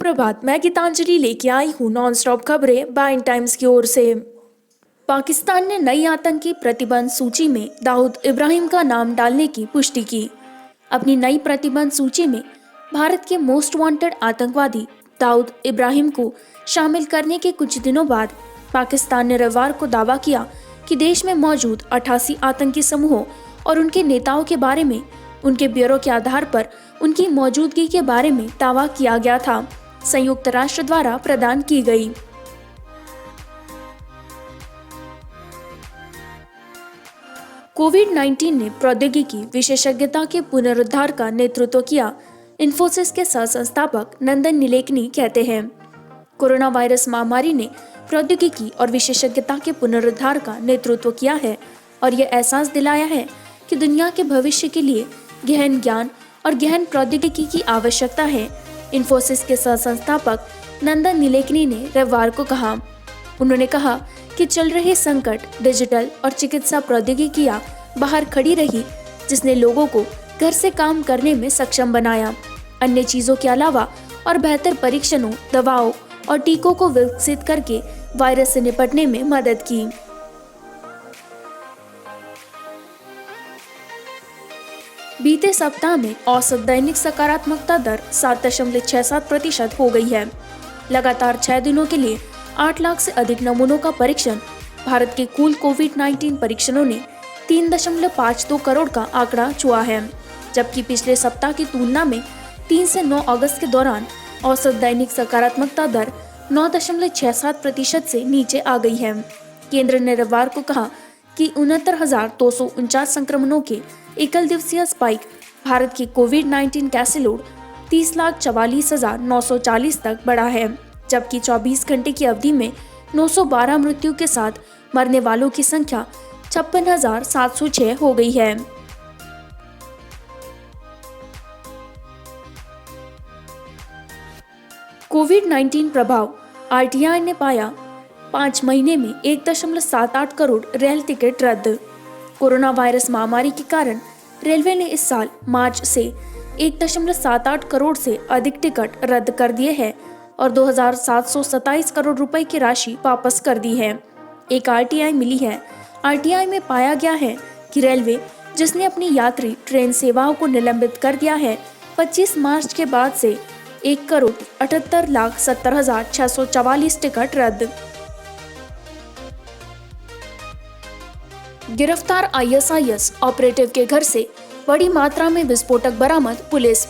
सुप्रभात। मैं गीतांजलि लेके आई हूँ नॉन स्टॉप खबरें बाइन टाइम्स की ओर से। पाकिस्तान ने नई आतंकी प्रतिबंध सूची में दाऊद इब्राहिम का नाम डालने की पुष्टि की। अपनी नई प्रतिबंध सूची में भारत के मोस्ट वांटेड आतंकवादी दाऊद इब्राहिम को शामिल करने के कुछ दिनों बाद पाकिस्तान ने रविवार को दावा किया कि देश में मौजूद 88 आतंकी समूहों और उनके नेताओं के बारे में उनके ब्यूरो के आधार पर उनकी मौजूदगी के बारे में दावा किया गया था। संयुक्त राष्ट्र द्वारा प्रदान की गई। कोविड-19 ने प्रौद्योगिकी विशेषज्ञता के पुनरुद्धार का नेतृत्व किया। इन्फोसिस के सह संस्थापक नंदन नीलेकनी कहते हैं, कोरोना वायरस महामारी ने प्रौद्योगिकी और विशेषज्ञता के पुनरुद्धार का नेतृत्व किया है और यह एहसास दिलाया है कि दुनिया के भविष्य के लिए गहन ज्ञान और गहन प्रौद्योगिकी की आवश्यकता है। इन्फोसिस के सह संस्थापक नंदन नीलेकनी ने रविवार को कहा। उन्होंने कहा कि चल रहे संकट, डिजिटल और चिकित्सा प्रौद्योगिकियां बाहर खड़ी रही, जिसने लोगों को घर से काम करने में सक्षम बनाया। अन्य चीजों के अलावा और बेहतर परीक्षणों, दवाओं और टीकों को विकसित करके वायरस से निपटने में मदद की। बीते सप्ताह में औसत दैनिक सकारात्मकता दर 7.67% हो गई है। लगातार 6 दिनों के लिए 8 लाख से अधिक नमूनों का परीक्षण। भारत के कुल कोविड-19 परीक्षणों ने 3.52 करोड़ का आंकड़ा छुआ है, जबकि पिछले सप्ताह की तुलना में 3 से 9 अगस्त के दौरान औसत दैनिक सकारात्मकता दर 9.67% से नीचे आ गई है। केंद्र ने रविवार को कहा कि 69,249 संक्रमणों के एकल दिवसीय स्पाइक भारत के कोविड-19 केस लोड 30,44,940 तक बढ़ा है, जबकि 24 घंटे की अवधि में 912 मृत्यु के साथ मरने वालों की संख्या 56,706 हो गई है। कोविड-19 प्रभाव। आरटीआई ने पाया 5 महीने में 1.78 करोड़ रेल टिकट रद्द। कोरोना वायरस महामारी के कारण रेलवे ने इस साल मार्च से 1.78 करोड़ से अधिक टिकट रद्द कर दिए हैं और 2,727 करोड़ रुपए की राशि वापस कर दी है। एक आरटीआई मिली है। आरटीआई में पाया गया है कि रेलवे, जिसने अपनी यात्री ट्रेन सेवाओं को निलंबित कर दिया है, 25 मार्च के बाद से 1,78,70,644 टिकट रद्द। गिरफ्तार आईएसआईएस ऑपरेटिव के घर से बड़ी मात्रा में विस्फोटक बरामद। पुलिस।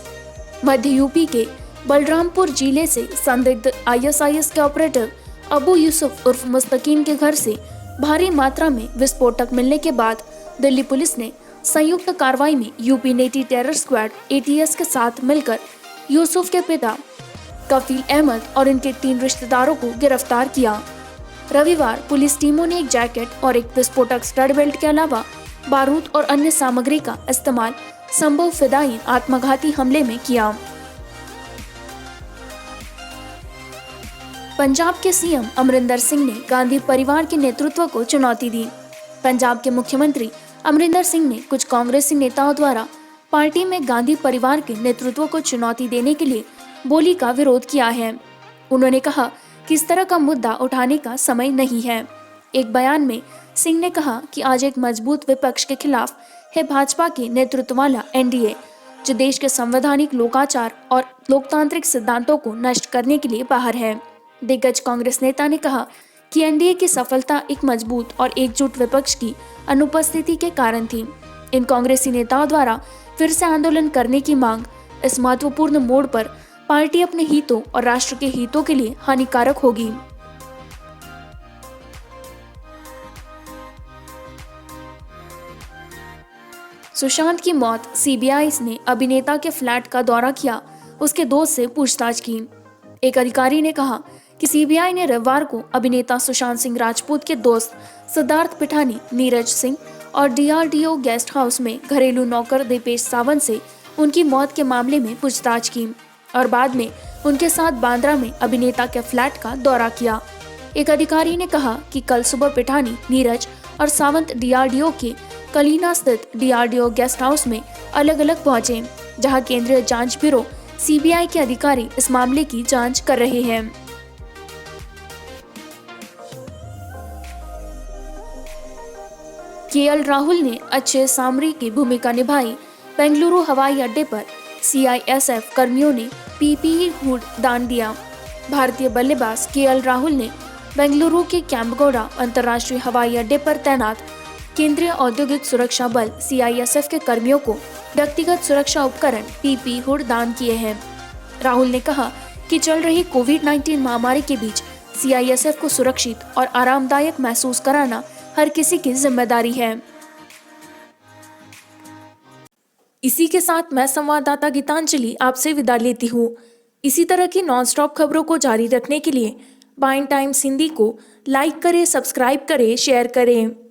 मध्य यूपी के बलरामपुर जिले से संदिग्ध आईएसआईएस के ऑपरेटिव अबू यूसुफ उर्फ मुस्तकीम के घर से भारी मात्रा में विस्फोटक मिलने के बाद दिल्ली पुलिस ने संयुक्त कार्रवाई में यूपी नेटी टेरर स्क्वाड एटीएस के साथ मिलकर यूसुफ के पिता कफील अहमद और इनके 3 रिश्तेदारों को गिरफ्तार किया। रविवार पुलिस टीमों ने एक जैकेट और एक विस्फोटक स्टड बेल्ट के अलावा बारूद और अन्य सामग्री का इस्तेमाल संभव फिदायीन आत्मघाती हमले में किया। पंजाब के सीएम अमरिंदर सिंह ने गांधी परिवार के नेतृत्व को चुनौती दी। पंजाब के मुख्यमंत्री अमरिंदर सिंह ने कुछ कांग्रेसी नेताओं द्वारा पार्टी में गांधी परिवार के नेतृत्व को चुनौती देने के लिए बोली का विरोध किया है। उन्होंने कहा कि इस तरह का मुद्दा उठाने का समय नहीं है। एक बयान में सिंह ने कहा कि आज एक मजबूत विपक्ष के खिलाफ है भाजपा के नेतृत्व वाला एनडीए, जो देश के संवैधानिक लोकाचार और लोकतांत्रिक सिद्धांतों को नष्ट करने के लिए बाहर है। दिग्गज कांग्रेस नेता ने कहा कि एनडीए की सफलता एक मजबूत और एकजुट विपक्ष की अनुपस्थिति के कारण थी। इन कांग्रेसी नेताओं द्वारा फिर से आंदोलन करने की मांग इस महत्वपूर्ण मोड़ पर पार्टी अपने हितों और राष्ट्र के हितों के लिए हानिकारक होगी। सुशांत की मौत। सीबीआई ने अभिनेता के फ्लैट का दौरा किया, उसके दोस्त से पूछताछ की। एक अधिकारी ने कहा कि सीबीआई ने रविवार को अभिनेता सुशांत सिंह राजपूत के दोस्त सिद्धार्थ पिठानी, नीरज सिंह और डीआरडीओ गेस्ट हाउस में घरेलू नौकर दीपेश सावंत से उनकी मौत के मामले में पूछताछ की और बाद में उनके साथ बांद्रा में अभिनेता के फ्लैट का दौरा किया। एक अधिकारी ने कहा कि कल सुबह पिठानी, नीरज और सावंत डीआरडीओ के कलीना स्थित डीआरडीओ गेस्ट हाउस में अलग अलग पहुंचे, जहां केंद्रीय जांच ब्यूरो सीबीआई के अधिकारी इस मामले की जांच कर रहे हैं। केएल राहुल ने अच्छे सामरी की भूमिका निभाई। बेंगलुरु हवाई अड्डे पर सीआईएसएफ कर्मियों ने पीपीई हुड दान दिया। भारतीय बल्लेबाज केएल राहुल ने बेंगलुरु के कैंपगौड़ा अंतर्राष्ट्रीय हवाई अड्डे पर तैनात केंद्रीय औद्योगिक सुरक्षा बल सीआईएसएफ के कर्मियों को व्यक्तिगत सुरक्षा उपकरण पीपीई हुड दान किए हैं। राहुल ने कहा कि चल रही कोविड-19 महामारी के बीच सीआईएसएफ को सुरक्षित और आरामदायक महसूस कराना हर किसी की जिम्मेदारी है। इसी के साथ मैं संवाददाता गीतांजलि आपसे विदा लेती हूँ। इसी तरह की नॉनस्टॉप खबरों को जारी रखने के लिए बाइन टाइम्स हिंदी को लाइक करें, सब्सक्राइब करें, शेयर करें।